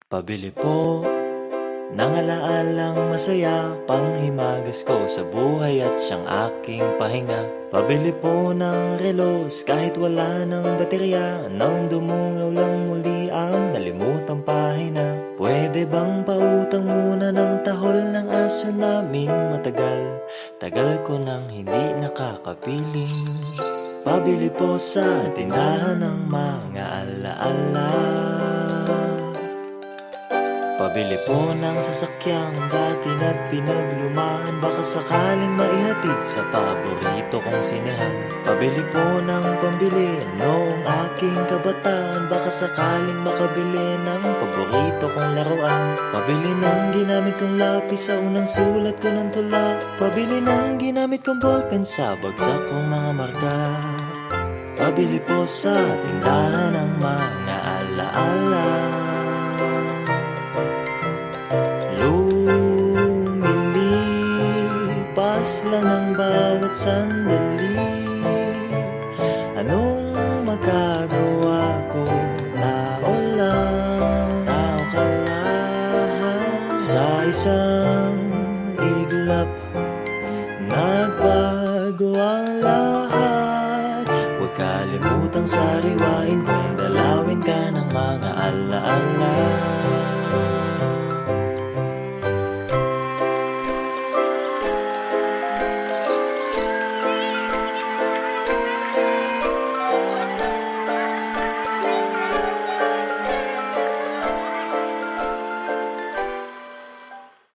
Pabili po ng alaalang masaya, panghimagas ko sa buhay at siyang aking pahinga. Pabili po ng relos kahit wala ng baterya, nang dumungaw lang muli ang nalimutang pahina. Pwede bang pautang muna ng tahol ng aso naming matagal? Tagal ko nang hindi nakakapiling. Pabili po sa tindahan ng mga alaala. Pabili po ng sasakyang dati na't pinaglumaan, baka sakaling maihatid sa paborito kong sinehan. Pabili po ng pambili noong aking kabataan, baka sakaling makabili ng paborito kong laruan. Pabili ng ginamit kong lapis sa unang sulat ko ng tula. Pabili ng ginamit kong ballpen sa bagsak kong mga marka. Pabili po sa tindahan ng mga alaala. Lumilipas lang ang bawat sandali. Anong magagawa ko? Tao lang, tao ka lang. Sa isang iglap, nagbago ang lahat. Huwag kalimutang sariwain kung